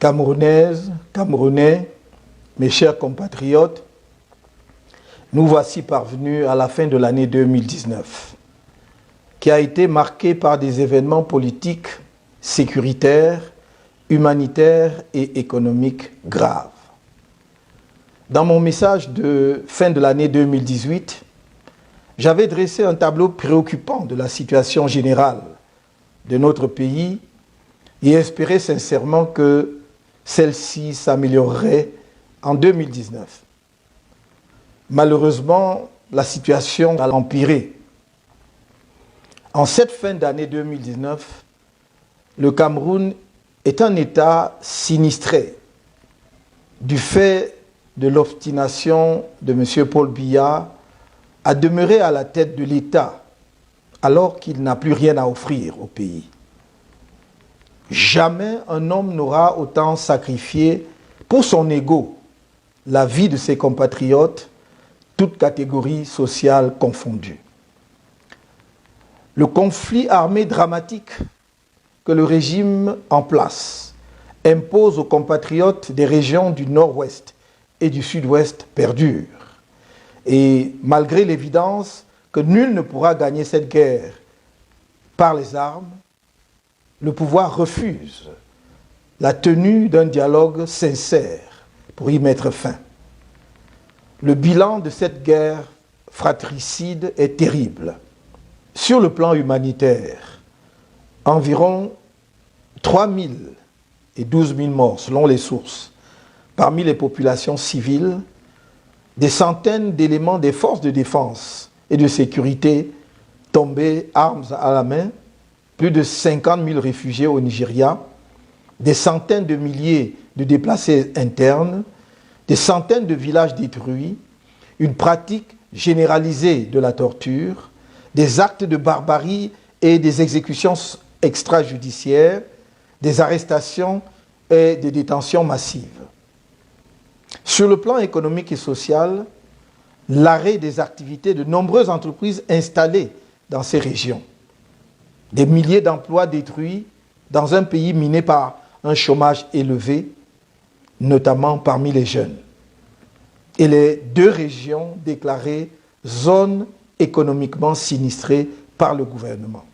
Camerounaises, Camerounais, mes chers compatriotes, nous voici parvenus à la fin de l'année 2019, qui a été marquée par des événements politiques, sécuritaires, humanitaires et économiques graves. Dans mon message de fin de l'année 2018, j'avais dressé un tableau préoccupant de la situation générale de notre pays et espérais sincèrement que celle-ci s'améliorerait en 2019. Malheureusement, la situation a empiré. En cette fin d'année 2019, le Cameroun est un État sinistré du fait de l'obstination de M. Paul Biya à demeurer à la tête de l'État alors qu'il n'a plus rien à offrir au pays. Jamais un homme n'aura autant sacrifié pour son ego la vie de ses compatriotes, toutes catégories sociales confondues. Le conflit armé dramatique que le régime en place impose aux compatriotes des régions du nord-ouest et du sud-ouest perdure. Et malgré l'évidence que nul ne pourra gagner cette guerre par les armes, le pouvoir refuse la tenue d'un dialogue sincère pour y mettre fin. Le bilan de cette guerre fratricide est terrible. Sur le plan humanitaire, environ 3 000 et 12 000 morts selon les sources parmi les populations civiles, des centaines d'éléments des forces de défense et de sécurité tombés armes à la main, plus de 50 000 réfugiés au Nigeria, des centaines de milliers de déplacés internes, des centaines de villages détruits, une pratique généralisée de la torture, des actes de barbarie et des exécutions extrajudiciaires, des arrestations et des détentions massives. Sur le plan économique et social, l'arrêt des activités de nombreuses entreprises installées dans ces régions, des milliers d'emplois détruits dans un pays miné par un chômage élevé, notamment parmi les jeunes, et les 2 régions déclarées zones économiquement sinistrées par le gouvernement.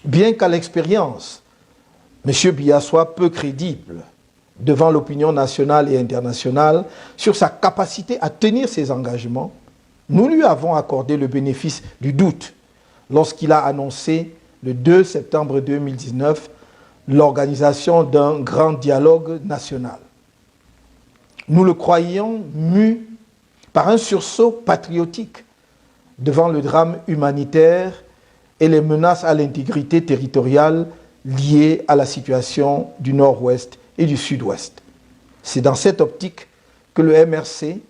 Bien qu'à l'expérience, M. Biya soit peu crédible devant l'opinion nationale et internationale sur sa capacité à tenir ses engagements, nous lui avons accordé le bénéfice du doute lorsqu'il a annoncé le 2 septembre 2019 l'organisation d'un grand dialogue national. Nous le croyions mu par un sursaut patriotique devant le drame humanitaire et les menaces à l'intégrité territoriale liées à la situation du nord-ouest et du sud-ouest. C'est dans cette optique que le MRC,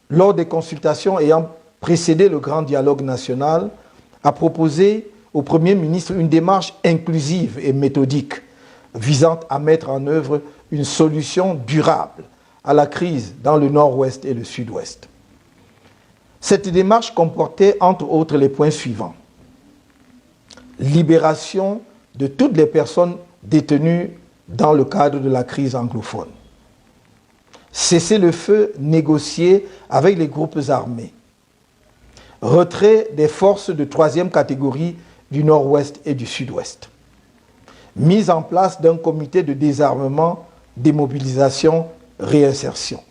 lors des consultations ayant précédé le grand dialogue national, a proposé au Premier ministre une démarche inclusive et méthodique visant à mettre en œuvre une solution durable à la crise dans le nord-ouest et le sud-ouest. Cette démarche comportait entre autres les points suivants. Libération de toutes les personnes détenues dans le cadre de la crise anglophone. Cessez-le-feu négocié avec les groupes armés. Retrait des forces de 3e catégorie du nord-ouest et du sud-ouest. Mise en place d'un comité de désarmement, démobilisation, réinsertion.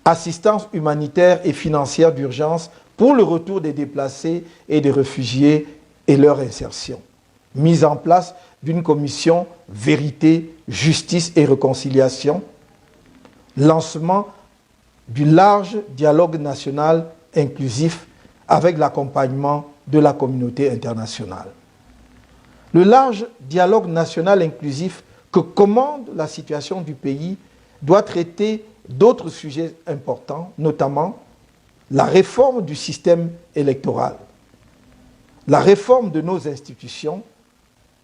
Assistance humanitaire et financière d'urgence pour le retour des déplacés et des réfugiés et leur insertion. Mise en place d'une commission vérité, justice et réconciliation. Lancement du large dialogue national inclusif avec l'accompagnement de la communauté internationale. Le large dialogue national inclusif que commande la situation du pays doit traiter d'autres sujets importants, notamment la réforme du système électoral, la réforme de nos institutions,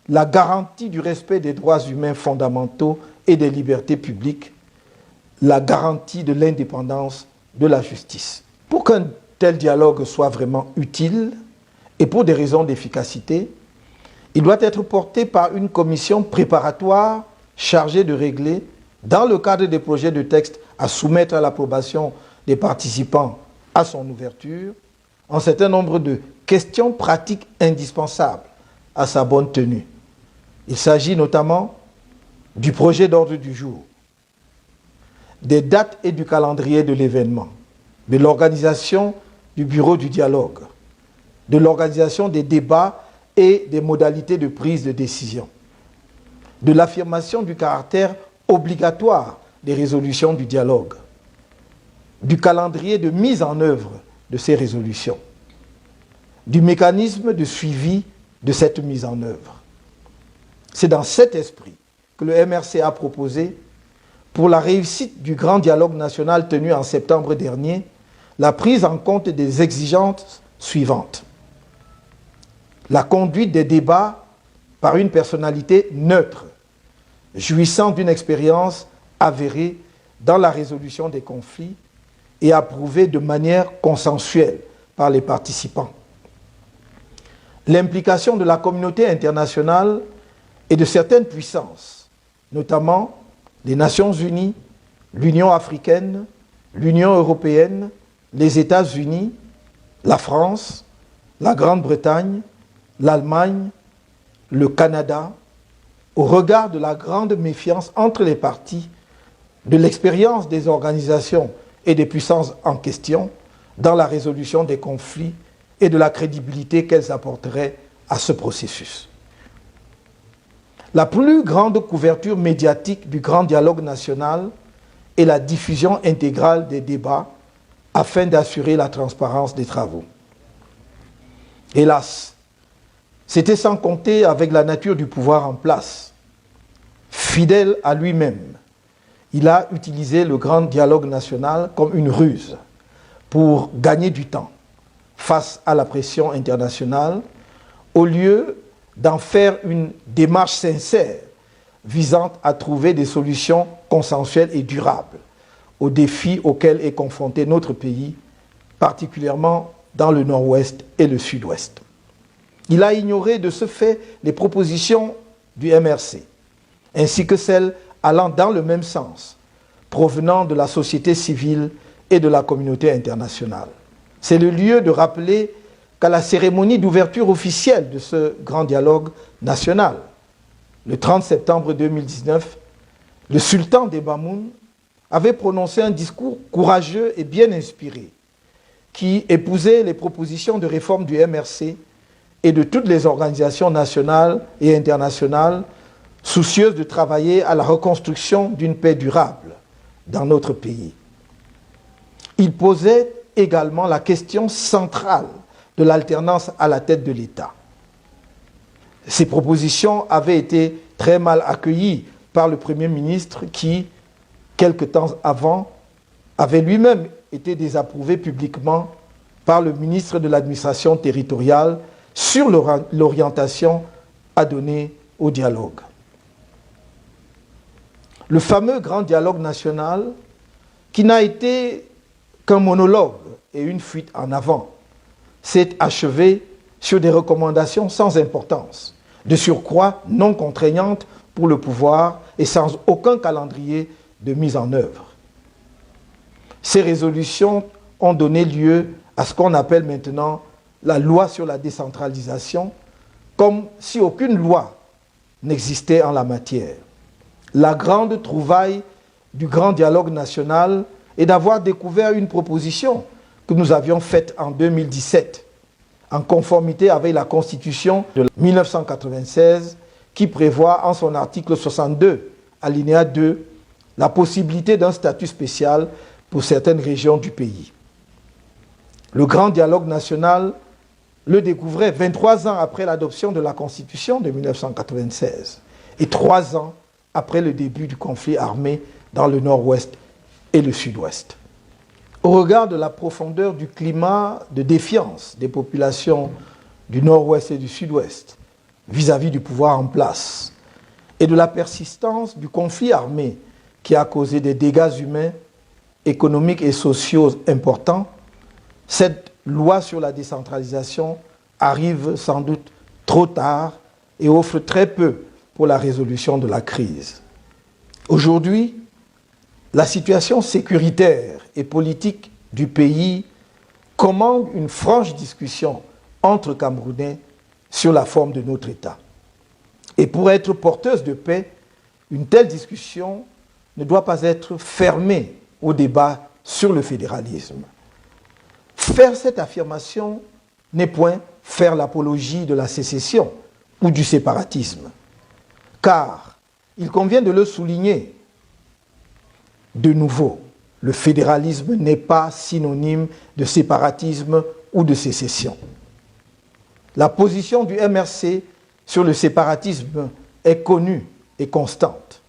la garantie du respect des droits humains fondamentaux et des libertés publiques, la garantie de l'indépendance de la justice. Pour qu'un tel dialogue soit vraiment utile, et pour des raisons d'efficacité, Il doit être porté par une commission préparatoire chargée de régler, dans le cadre des projets de texte à soumettre à l'approbation des participants à son ouverture, un certain nombre de questions pratiques indispensables à sa bonne tenue. Il s'agit notamment du projet d'ordre du jour, des dates et du calendrier de l'événement, de l'organisation du bureau du dialogue, de l'organisation des débats et des modalités de prise de décision, de l'affirmation du caractère obligatoire des résolutions du dialogue, du calendrier de mise en œuvre de ces résolutions, du mécanisme de suivi de cette mise en œuvre. C'est dans cet esprit que le MRC a proposé, pour la réussite du grand dialogue national tenu en septembre dernier, la prise en compte des exigences suivantes. La conduite des débats par une personnalité neutre, jouissant d'une expérience avérée dans la résolution des conflits et approuvée de manière consensuelle par les participants. L'implication de la communauté internationale et de certaines puissances, notamment les Nations Unies, l'Union africaine, l'Union européenne, les États-Unis, la France, la Grande-Bretagne, l'Allemagne, le Canada, au regard de la grande méfiance entre les parties, de l'expérience des organisations et des puissances en question dans la résolution des conflits et de la crédibilité qu'elles apporteraient à ce processus. La plus grande couverture médiatique du grand dialogue national est la diffusion intégrale des débats afin d'assurer la transparence des travaux. Hélas, c'était sans compter avec la nature du pouvoir en place. Fidèle à lui-même, il a utilisé le grand dialogue national comme une ruse pour gagner du temps face à la pression internationale, au lieu d'en faire une démarche sincère visant à trouver des solutions consensuelles et durables aux défis auxquels est confronté notre pays, particulièrement dans le nord-ouest et le sud-ouest. Il a ignoré de ce fait les propositions du MRC, ainsi que celles allant dans le même sens, provenant de la société civile et de la communauté internationale. C'est le lieu de rappeler qu'à la cérémonie d'ouverture officielle de ce grand dialogue national, le 30 septembre 2019, le sultan des Bamoun avait prononcé un discours courageux et bien inspiré, qui épousait les propositions de réforme du MRC et de toutes les organisations nationales et internationales soucieuses de travailler à la reconstruction d'une paix durable dans notre pays. Il posait également la question centrale de l'alternance à la tête de l'État. Ces propositions avaient été très mal accueillies par le Premier ministre qui, quelque temps avant, avait lui-même été désapprouvé publiquement par le ministre de l'administration territoriale sur l'orientation à donner au dialogue. Le fameux grand dialogue national, qui n'a été qu'un monologue et une fuite en avant, s'est achevé sur des recommandations sans importance, de surcroît non contraignantes pour le pouvoir et sans aucun calendrier de mise en œuvre. Ces résolutions ont donné lieu à ce qu'on appelle maintenant la loi sur la décentralisation, comme si aucune loi n'existait en la matière. La grande trouvaille du grand dialogue national est d'avoir découvert une proposition que nous avions faite en 2017, en conformité avec la Constitution de 1996, qui prévoit en son article 62, alinéa 2, la possibilité d'un statut spécial pour certaines régions du pays. Le grand dialogue national le découvrait 23 ans après l'adoption de la Constitution de 1996 et 3 ans après le début du conflit armé dans le nord-ouest et le sud-ouest. Au regard de la profondeur du climat de défiance des populations du nord-ouest et du sud-ouest vis-à-vis du pouvoir en place et de la persistance du conflit armé qui a causé des dégâts humains, économiques et sociaux importants, cette loi sur la décentralisation arrive sans doute trop tard et offre très peu pour la résolution de la crise. Aujourd'hui, la situation sécuritaire et politique du pays commande une franche discussion entre Camerounais sur la forme de notre État. Et pour être porteuse de paix, une telle discussion ne doit pas être fermée au débat sur le fédéralisme. Faire cette affirmation n'est point faire l'apologie de la sécession ou du séparatisme, car il convient de le souligner. De nouveau, le fédéralisme n'est pas synonyme de séparatisme ou de sécession. La position du MRC sur le séparatisme est connue et constante.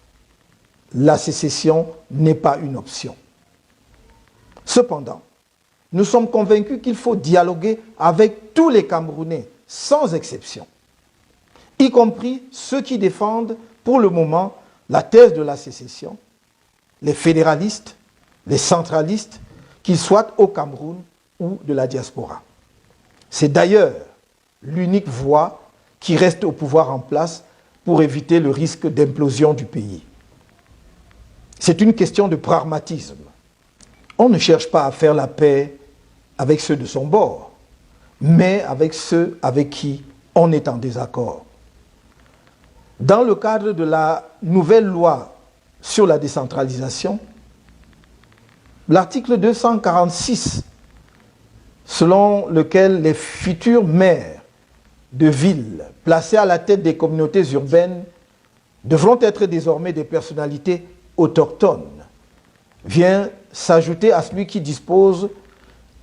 La sécession n'est pas une option. Cependant, nous sommes convaincus qu'il faut dialoguer avec tous les Camerounais, sans exception, y compris ceux qui défendent pour le moment la thèse de la sécession, les fédéralistes, les centralistes, qu'ils soient au Cameroun ou de la diaspora. C'est d'ailleurs l'unique voie qui reste au pouvoir en place pour éviter le risque d'implosion du pays. C'est une question de pragmatisme. On ne cherche pas à faire la paix avec ceux de son bord, mais avec ceux avec qui on est en désaccord. Dans le cadre de la nouvelle loi sur la décentralisation, l'article 246, selon lequel les futurs maires de villes placés à la tête des communautés urbaines devront être désormais des personnalités autochtones, vient s'ajouter à celui qui dispose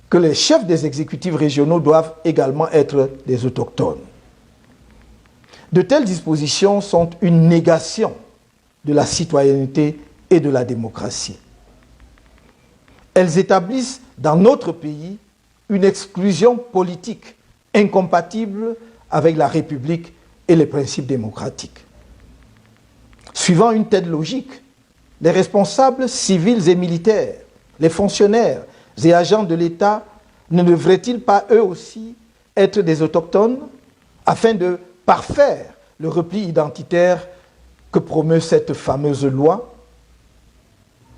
que les chefs des exécutifs régionaux doivent également être des autochtones. De telles dispositions sont une négation de la citoyenneté et de la démocratie. Elles établissent dans notre pays une exclusion politique incompatible avec la République et les principes démocratiques. Suivant une telle logique, les responsables civils et militaires, les fonctionnaires et agents de l'État ne devraient-ils pas eux aussi être des autochtones afin de parfaire le repli identitaire que promeut cette fameuse loi?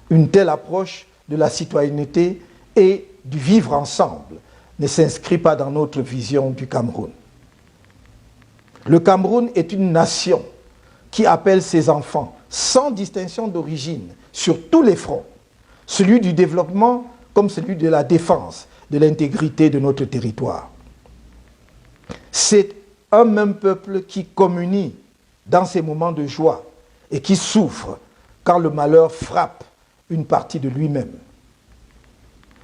Une telle approche de la citoyenneté et du vivre ensemble ne s'inscrit pas dans notre vision du Cameroun. Le Cameroun est une nation qui appelle ses enfants, sans distinction d'origine, sur tous les fronts, celui du développement comme celui de la défense de l'intégrité de notre territoire. C'est un même peuple qui communie dans ses moments de joie et qui souffre quand le malheur frappe une partie de lui-même.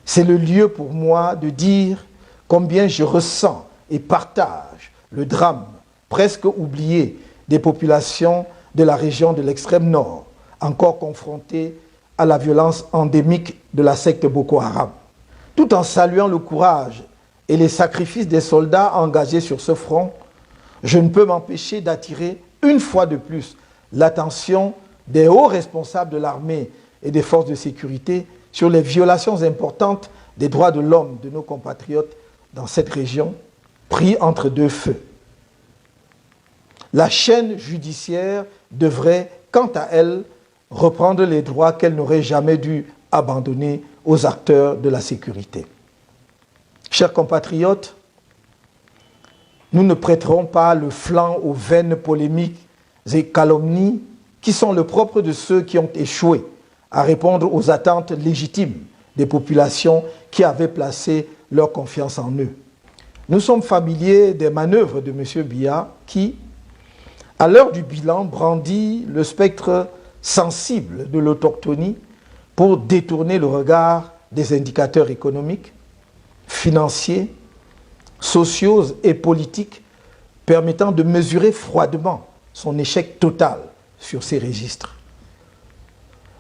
C'est le lieu pour moi de dire combien je ressens et partage le drame presque oublié des populations de la région de l'extrême nord, encore confrontées à la violence endémique de la secte Boko Haram. Tout en saluant le courage et les sacrifices des soldats engagés sur ce front, je ne peux m'empêcher d'attirer une fois de plus l'attention des hauts responsables de l'armée et des forces de sécurité sur les violations importantes des droits de l'homme de nos compatriotes dans cette région, pris entre deux feux. La chaîne judiciaire devrait, quant à elle, reprendre les droits qu'elle n'aurait jamais dû abandonner aux acteurs de la sécurité. Chers compatriotes, nous ne prêterons pas le flanc aux vaines polémiques et calomnies qui sont le propre de ceux qui ont échoué à répondre aux attentes légitimes des populations qui avaient placé leur confiance en eux. Nous sommes familiers des manœuvres de M. Biya qui, à l'heure du bilan, brandit le spectre sensible de l'autochtonie pour détourner le regard des indicateurs économiques, financiers, sociaux et politiques permettant de mesurer froidement son échec total sur ces registres.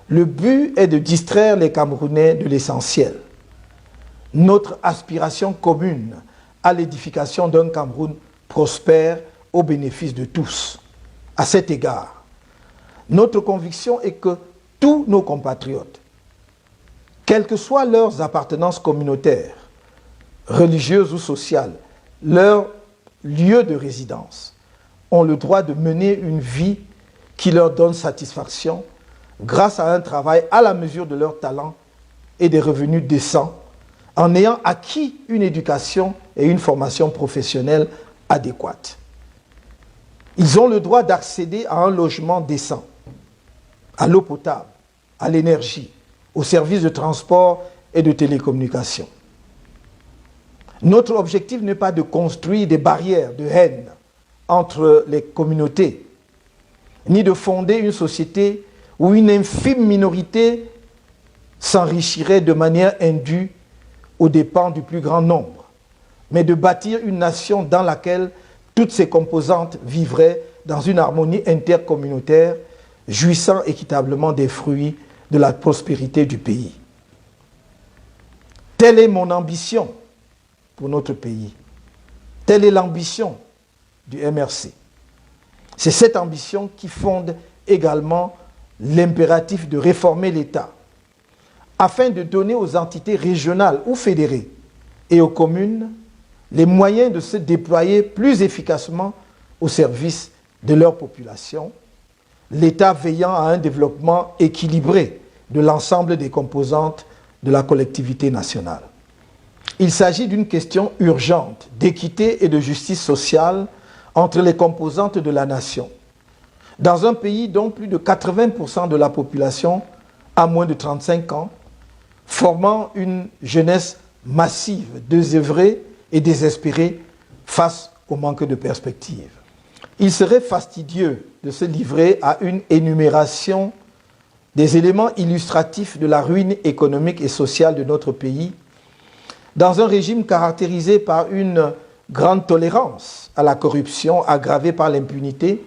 Le but est de distraire les Camerounais de l'essentiel. Notre aspiration commune à l'édification d'un Cameroun prospère au bénéfice de tous. À cet égard, notre conviction est que tous nos compatriotes, quelles que soient leurs appartenances communautaires, religieuses ou sociales, leur lieu de résidence, ont le droit de mener une vie qui leur donne satisfaction grâce à un travail à la mesure de leur talent et des revenus décents, en ayant acquis une éducation et une formation professionnelle adéquates. Ils ont le droit d'accéder à un logement décent, à l'eau potable, à l'énergie, aux services de transport et de télécommunication. Notre objectif n'est pas de construire des barrières de haine entre les communautés, ni de fonder une société où une infime minorité s'enrichirait de manière indue aux dépens du plus grand nombre, mais de bâtir une nation dans laquelle toutes ses composantes vivraient dans une harmonie intercommunautaire, jouissant équitablement des fruits de la prospérité du pays. Telle est mon ambition pour notre pays. Telle est l'ambition du MRC. C'est cette ambition qui fonde également l'impératif de réformer l'État, afin de donner aux entités régionales ou fédérées et aux communes les moyens de se déployer plus efficacement au service de leur population, l'État veillant à un développement équilibré de l'ensemble des composantes de la collectivité nationale. Il s'agit d'une question urgente d'équité et de justice sociale entre les composantes de la nation. Dans un pays dont plus de 80% de la population a moins de 35 ans, formant une jeunesse massive, désœuvrée et désespérée face au manque de perspectives. Il serait fastidieux de se livrer à une énumération des éléments illustratifs de la ruine économique et sociale de notre pays, dans un régime caractérisé par une grande tolérance à la corruption aggravée par l'impunité,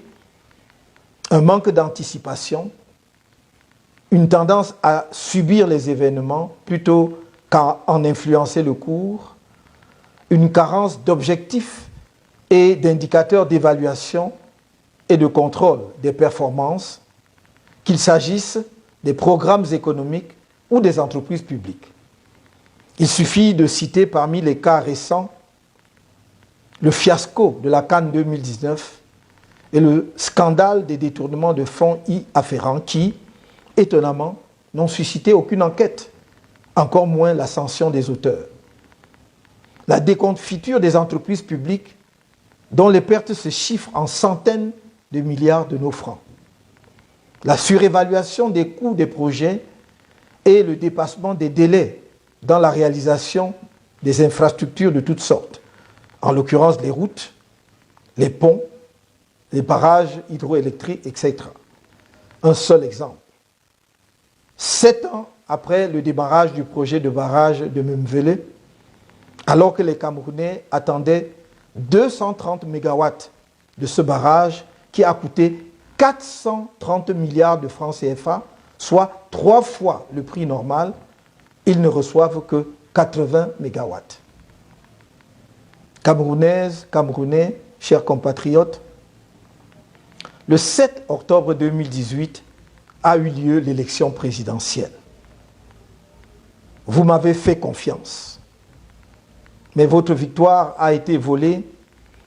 un manque d'anticipation, une tendance à subir les événements plutôt qu'à en influencer le cours, une carence d'objectifs et d'indicateurs d'évaluation et de contrôle des performances, qu'il s'agisse des programmes économiques ou des entreprises publiques. Il suffit de citer parmi les cas récents le fiasco de la Cannes 2019 et le scandale des détournements de fonds y afférents qui, étonnamment, n'ont suscité aucune enquête, encore moins la sanction des auteurs. La déconfiture des entreprises publiques dont les pertes se chiffrent en centaines de milliards de nos francs. La surévaluation des coûts des projets et le dépassement des délais dans la réalisation des infrastructures de toutes sortes, en l'occurrence les routes, les ponts, les barrages hydroélectriques, etc. Un seul exemple. 7 ans après le démarrage du projet de barrage de Memvele, alors que les Camerounais attendaient 230 mégawatts de ce barrage qui a coûté 430 milliards de francs CFA, soit 3 fois le prix normal, ils ne reçoivent que 80 mégawatts. Camerounaises, Camerounais, chers compatriotes, le 7 octobre 2018 a eu lieu l'élection présidentielle. Vous m'avez fait confiance, mais votre victoire a été volée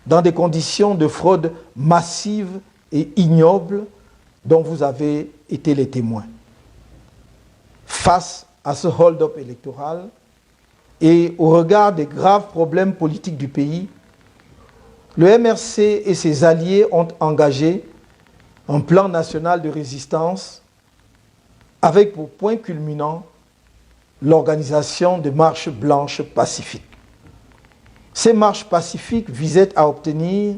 dans des conditions de fraude massive et ignoble dont vous avez été les témoins. Face à ce hold-up électoral et au regard des graves problèmes politiques du pays, le MRC et ses alliés ont engagé un plan national de résistance avec pour point culminant l'organisation de marches blanches pacifiques. Ces marches pacifiques visaient à obtenir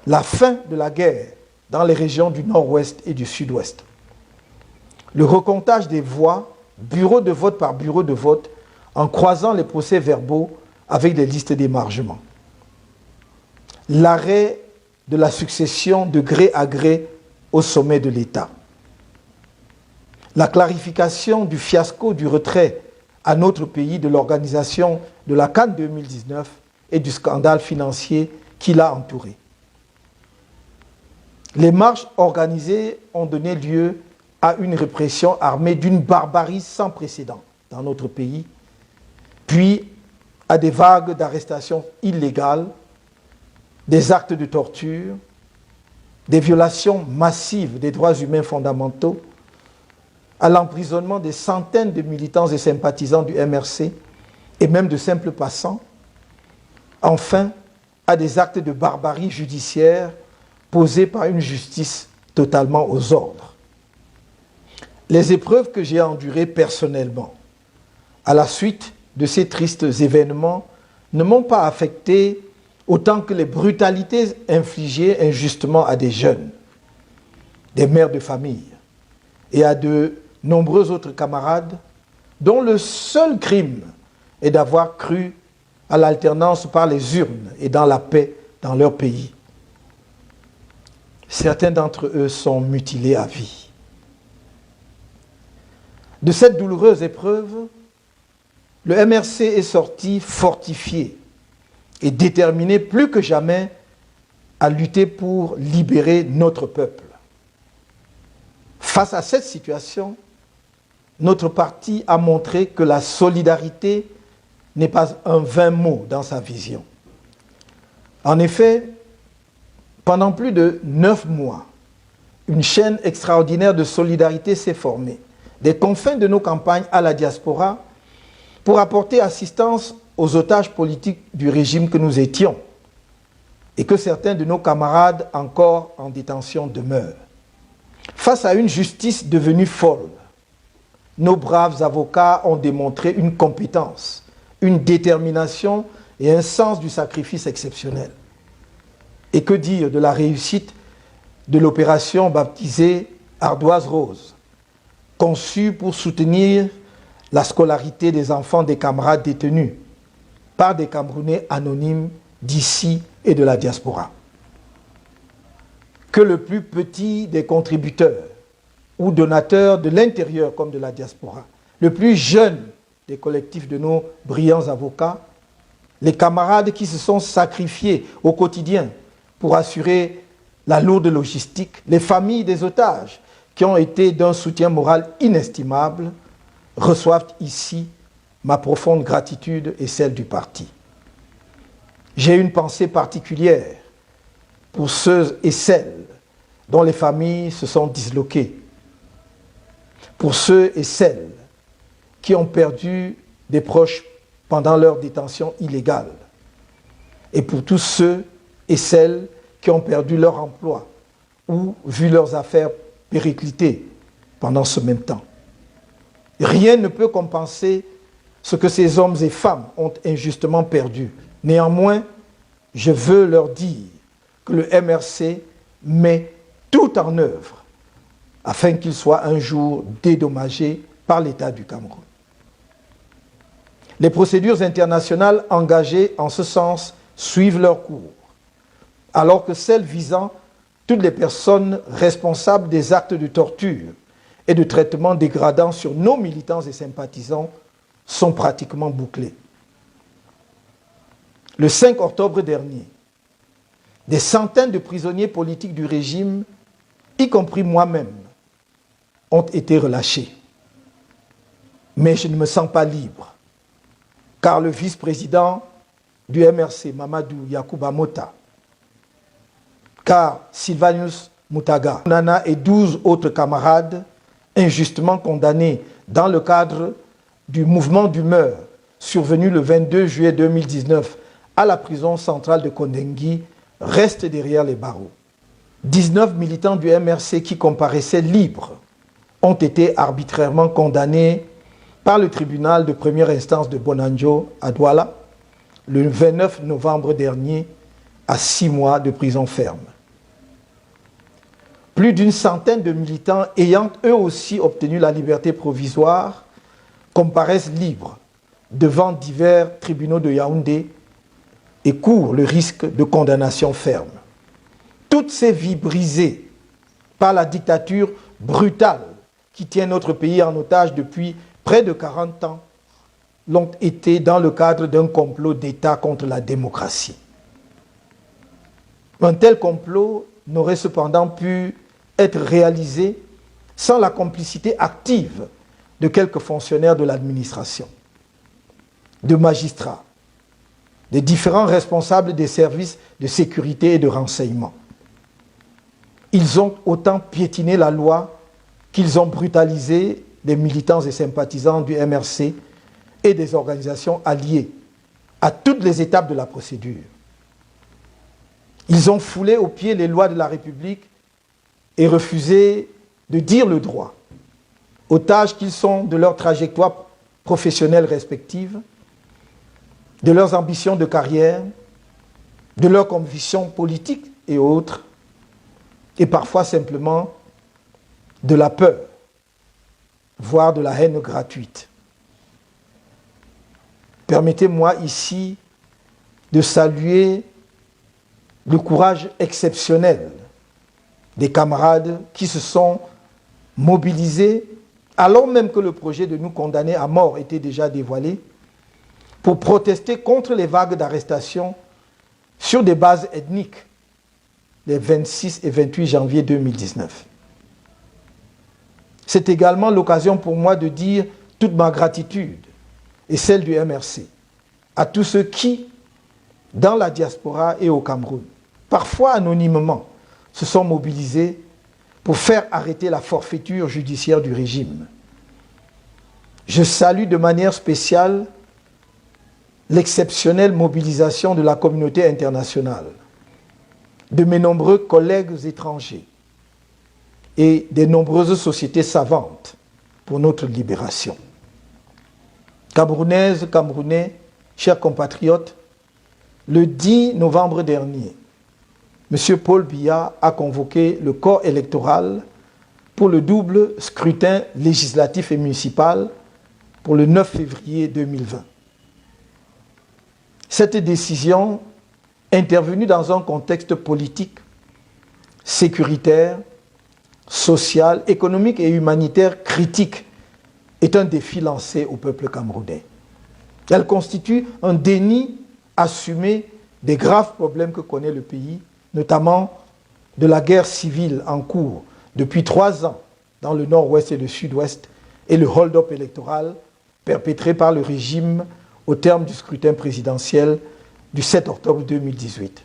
la fin de la guerre dans les régions du nord-ouest et du sud-ouest. Le recomptage des voix, bureau de vote par bureau de vote, en croisant les procès-verbaux avec des listes d'émargement. L'arrêt de la succession de gré à gré au sommet de l'État. La clarification du fiasco du retrait à notre pays de l'organisation de la Cannes 2019 et du scandale financier qui l'a entouré. Les marches organisées ont donné lieu à une répression armée d'une barbarie sans précédent dans notre pays, puis à des vagues d'arrestations illégales, des actes de torture, des violations massives des droits humains fondamentaux, à l'emprisonnement des centaines de militants et sympathisants du MRC et même de simples passants, enfin à des actes de barbarie judiciaire posés par une justice totalement aux ordres. Les épreuves que j'ai endurées personnellement à la suite de ces tristes événements ne m'ont pas affecté autant que les brutalités infligées injustement à des jeunes, des mères de famille et à de nombreux autres camarades dont le seul crime est d'avoir cru à l'alternance par les urnes et dans la paix dans leur pays. Certains d'entre eux sont mutilés à vie. De cette douloureuse épreuve, le MRC est sorti fortifié et déterminé plus que jamais à lutter pour libérer notre peuple. Face à cette situation, notre parti a montré que la solidarité n'est pas un vain mot dans sa vision. En effet, pendant plus de 9 mois, une chaîne extraordinaire de solidarité s'est formée, des confins de nos campagnes à la diaspora, pour apporter assistance aux otages politiques du régime que nous étions et que certains de nos camarades encore en détention demeurent. Face à une justice devenue folle, nos braves avocats ont démontré une compétence, une détermination et un sens du sacrifice exceptionnel. Et que dire de la réussite de l'opération baptisée Ardoise Rose, conçue pour soutenir la scolarité des enfants des camarades détenus par des Camerounais anonymes d'ici et de la diaspora. Que le plus petit des contributeurs ou donateurs de l'intérieur comme de la diaspora, le plus jeune des collectifs de nos brillants avocats, les camarades qui se sont sacrifiés au quotidien pour assurer la lourde logistique, les familles des otages qui ont été d'un soutien moral inestimable, reçoivent ici ma profonde gratitude et celle du parti. J'ai une pensée particulière pour ceux et celles dont les familles se sont disloquées, pour ceux et celles qui ont perdu des proches pendant leur détention illégale, et pour tous ceux et celles qui ont perdu leur emploi ou vu leurs affaires péricliter pendant ce même temps. Rien ne peut compenser ce que ces hommes et femmes ont injustement perdu. Néanmoins, je veux leur dire que le MRC met tout en œuvre afin qu'il soit un jour dédommagé par l'État du Cameroun. Les procédures internationales engagées en ce sens suivent leur cours, alors que celles visant toutes les personnes responsables des actes de torture et de traitements dégradants sur nos militants et sympathisants sont pratiquement bouclées. Le 5 octobre dernier, des centaines de prisonniers politiques du régime, y compris moi-même, ont été relâchés. Mais je ne me sens pas libre, car le vice-président du MRC, Mamadou Yacouba Mota, car Sylvanus Moutaga, Nana et 12 autres camarades injustement condamnés dans le cadre du mouvement d'humeur survenu le 22 juillet 2019 à la prison centrale de Kondengui restent derrière les barreaux. 19 militants du MRC qui comparaissaient libres ont été arbitrairement condamnés par le tribunal de première instance de Bonanjo à Douala le 29 novembre dernier à 6 mois de prison ferme. Plus d'une centaine de militants ayant eux aussi obtenu la liberté provisoire comparaissent libres devant divers tribunaux de Yaoundé et courent le risque de condamnation ferme. Toutes ces vies brisées par la dictature brutale qui tient notre pays en otage depuis près de 40 ans l'ont été dans le cadre d'un complot d'État contre la démocratie. Un tel complot n'aurait cependant pu être réalisé sans la complicité active de quelques fonctionnaires de l'administration, de magistrats, des différents responsables des services de sécurité et de renseignement. Ils ont autant piétiné la loi qu'ils ont brutalisé des militants et sympathisants du MRC et des organisations alliées à toutes les étapes de la procédure. Ils ont foulé aux pieds les lois de la République et refusé de dire le droit, otages qu'ils sont de leur trajectoire professionnelle respective, de leurs ambitions de carrière, de leurs convictions politiques et autres, et parfois simplement de la peur, voire de la haine gratuite. Permettez-moi ici de saluer le courage exceptionnel des camarades qui se sont mobilisés, alors même que le projet de nous condamner à mort était déjà dévoilé, pour protester contre les vagues d'arrestations sur des bases ethniques les 26 et 28 janvier 2019. C'est également l'occasion pour moi de dire toute ma gratitude et celle du MRC à tous ceux qui, dans la diaspora et au Cameroun, parfois anonymement, se sont mobilisés pour faire arrêter la forfaiture judiciaire du régime. Je salue de manière spéciale l'exceptionnelle mobilisation de la communauté internationale, de mes nombreux collègues étrangers et des nombreuses sociétés savantes pour notre libération. Camerounaises, Camerounais, chers compatriotes, le 10 novembre dernier, M. Paul Biya a convoqué le corps électoral pour le double scrutin législatif et municipal pour le 9 février 2020. Cette décision, intervenue dans un contexte politique, sécuritaire, social, économique et humanitaire critique, est un défi lancé au peuple camerounais. Elle constitue un déni assumé des graves problèmes que connaît le pays, notamment de la guerre civile en cours depuis 3 ans dans le nord-ouest et le sud-ouest, et le hold-up électoral perpétré par le régime au terme du scrutin présidentiel du 7 octobre 2018.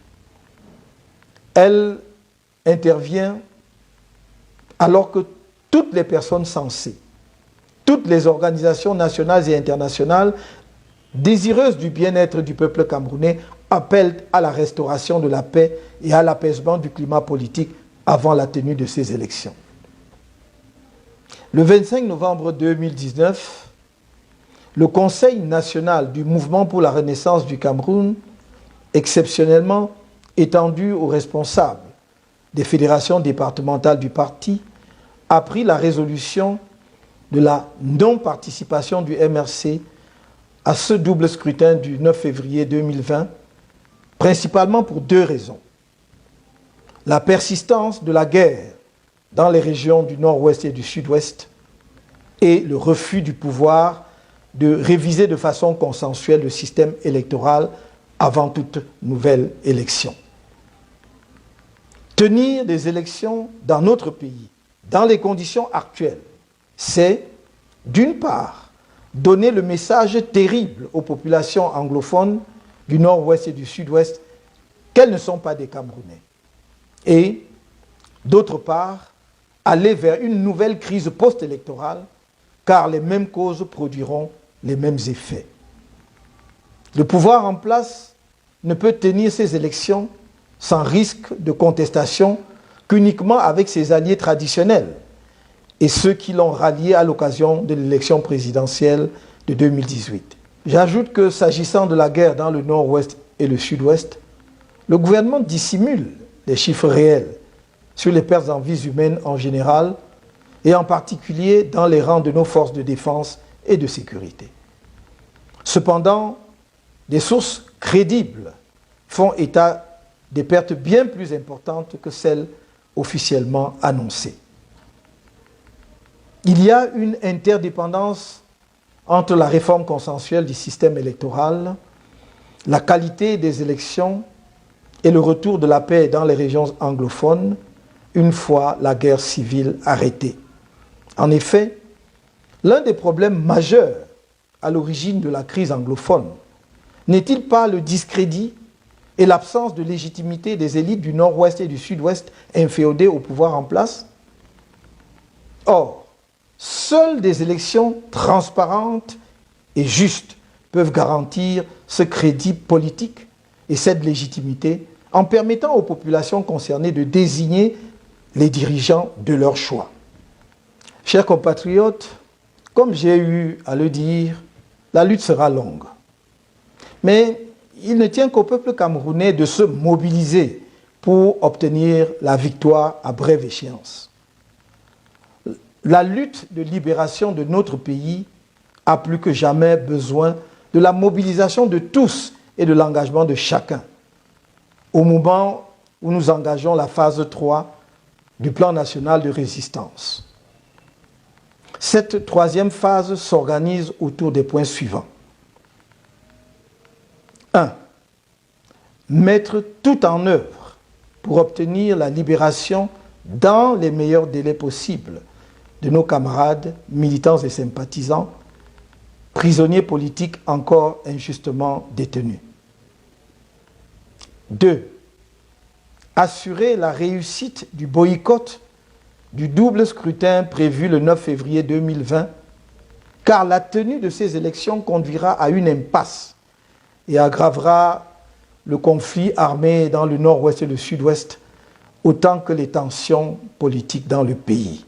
Elle intervient alors que toutes les personnes sensées, toutes les organisations nationales et internationales désireuses du bien-être du peuple camerounais appellent à la restauration de la paix et à l'apaisement du climat politique avant la tenue de ces élections. Le 25 novembre 2019, le Conseil national du Mouvement pour la Renaissance du Cameroun, exceptionnellement étendu aux responsables des fédérations départementales du parti, a pris la résolution de la non-participation du MRC à ce double scrutin du 9 février 2020, principalement pour 2 raisons. La persistance de la guerre dans les régions du nord-ouest et du sud-ouest et le refus du pouvoir de réviser de façon consensuelle le système électoral avant toute nouvelle élection. Tenir des élections dans notre pays, dans les conditions actuelles, c'est, d'une part, donner le message terrible aux populations anglophones du nord-ouest et du sud-ouest qu'elles ne sont pas des Camerounais. Et, d'autre part, aller vers une nouvelle crise post-électorale, car les mêmes causes produiront les mêmes effets. Le pouvoir en place ne peut tenir ces élections sans risque de contestation qu'uniquement avec ses alliés traditionnels et ceux qui l'ont rallié à l'occasion de l'élection présidentielle de 2018. J'ajoute que s'agissant de la guerre dans le nord-ouest et le sud-ouest, le gouvernement dissimule les chiffres réels sur les pertes en vies humaines en général et en particulier dans les rangs de nos forces de défense et de sécurité. Cependant, des sources crédibles font état des pertes bien plus importantes que celles officiellement annoncées. Il y a une interdépendance entre la réforme consensuelle du système électoral, la qualité des élections et le retour de la paix dans les régions anglophones une fois la guerre civile arrêtée. En effet, l'un des problèmes majeurs à l'origine de la crise anglophone N'est-il pas le discrédit et l'absence de légitimité des élites du Nord-Ouest et du Sud-Ouest inféodées au pouvoir en place? Or, seules des élections transparentes et justes peuvent garantir ce crédit politique et cette légitimité en permettant aux populations concernées de désigner les dirigeants de leur choix. Chers compatriotes, comme j'ai eu à le dire, la lutte sera longue. Mais il ne tient qu'au peuple camerounais de se mobiliser pour obtenir la victoire à brève échéance. La lutte de libération de notre pays a plus que jamais besoin de la mobilisation de tous et de l'engagement de chacun. Au moment où nous engageons la phase 3 du plan national de résistance. Cette troisième phase s'organise autour des points suivants. 1. Mettre tout en œuvre pour obtenir la libération dans les meilleurs délais possibles de nos camarades, militants et sympathisants, prisonniers politiques encore injustement détenus. 2. Assurer la réussite du boycott du double scrutin prévu le 9 février 2020, car la tenue de ces élections conduira à une impasse et aggravera le conflit armé dans le nord-ouest et le sud-ouest, autant que les tensions politiques dans le pays.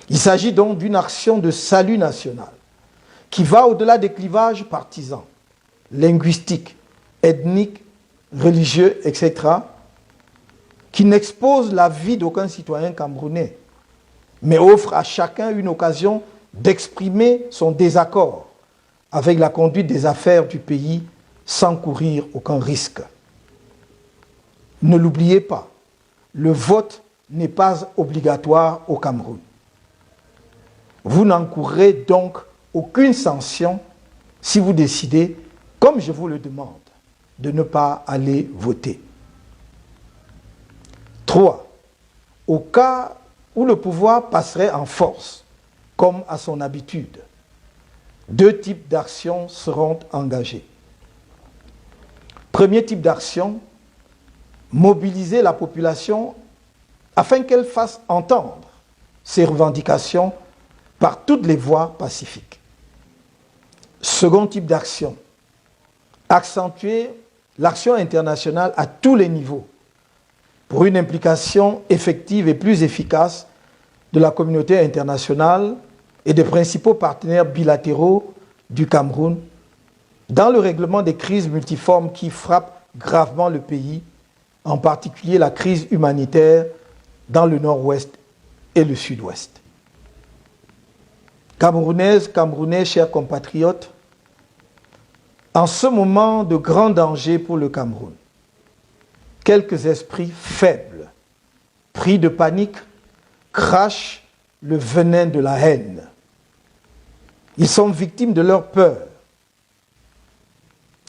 Il s'agit donc d'une action de salut national qui va au-delà des clivages partisans, linguistiques, ethniques, religieux, etc., qui n'expose la vie d'aucun citoyen camerounais, mais offre à chacun une occasion d'exprimer son désaccord avec la conduite des affaires du pays sans courir aucun risque. Ne l'oubliez pas, le vote n'est pas obligatoire au Cameroun. Vous n'encourrez donc aucune sanction si vous décidez, comme je vous le demande, de ne pas aller voter. 3. Au cas où le pouvoir passerait en force, comme à son habitude, 2 types d'actions seront engagés. Premier type d'action, mobiliser la population afin qu'elle fasse entendre ses revendications par toutes les voies pacifiques. Second type d'action, accentuer l'action internationale à tous les niveaux pour une implication effective et plus efficace de la communauté internationale et des principaux partenaires bilatéraux du Cameroun dans le règlement des crises multiformes qui frappent gravement le pays, en particulier la crise humanitaire dans le nord-ouest et le sud-ouest. Camerounaises, Camerounais, chers compatriotes, en ce moment de grand danger pour le Cameroun, quelques esprits faibles, pris de panique, crachent le venin de la haine. Ils sont victimes de leur peur.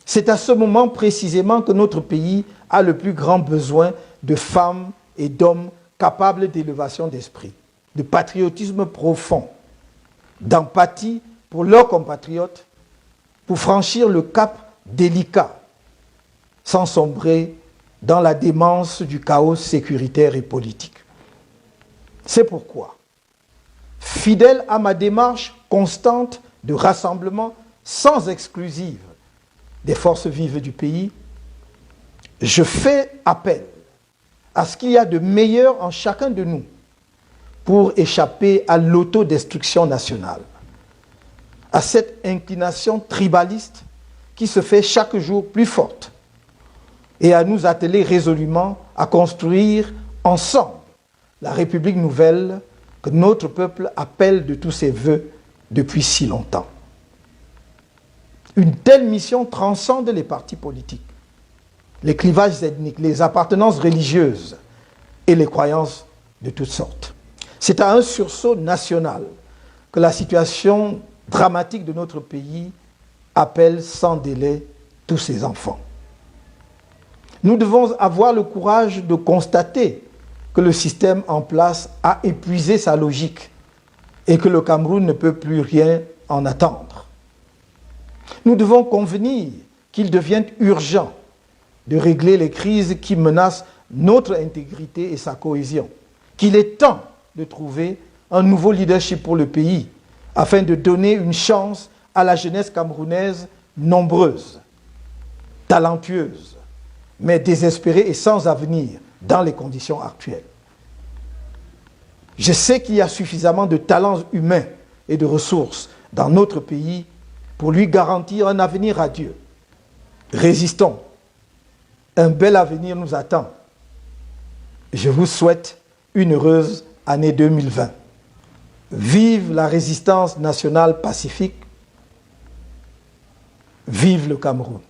C'est à ce moment précisément que notre pays a le plus grand besoin de femmes et d'hommes capables d'élévation d'esprit, de patriotisme profond, d'empathie pour leurs compatriotes, pour franchir le cap délicat, sans sombrer dans la démence du chaos sécuritaire et politique. C'est pourquoi, fidèle à ma démarche constante de rassemblement sans exclusive des forces vives du pays, je fais appel à ce qu'il y a de meilleur en chacun de nous pour échapper à l'autodestruction nationale, à cette inclination tribaliste qui se fait chaque jour plus forte, et à nous atteler résolument à construire ensemble la République nouvelle que notre peuple appelle de tous ses vœux depuis si longtemps. Une telle mission transcende les partis politiques, les clivages ethniques, les appartenances religieuses et les croyances de toutes sortes. C'est à un sursaut national que la situation dramatique de notre pays appelle sans délai tous ses enfants. Nous devons avoir le courage de constater que le système en place a épuisé sa logique et que le Cameroun ne peut plus rien en attendre. Nous devons convenir qu'il devient urgent de régler les crises qui menacent notre intégrité et sa cohésion, qu'il est temps de trouver un nouveau leadership pour le pays afin de donner une chance à la jeunesse camerounaise nombreuse, talentueuse, mais désespérée et sans avenir dans les conditions actuelles. Je sais qu'il y a suffisamment de talents humains et de ressources dans notre pays pour lui garantir un avenir radieux. Résistons. Un bel avenir nous attend. Je vous souhaite une heureuse année 2020. Vive la résistance nationale pacifique. Vive le Cameroun.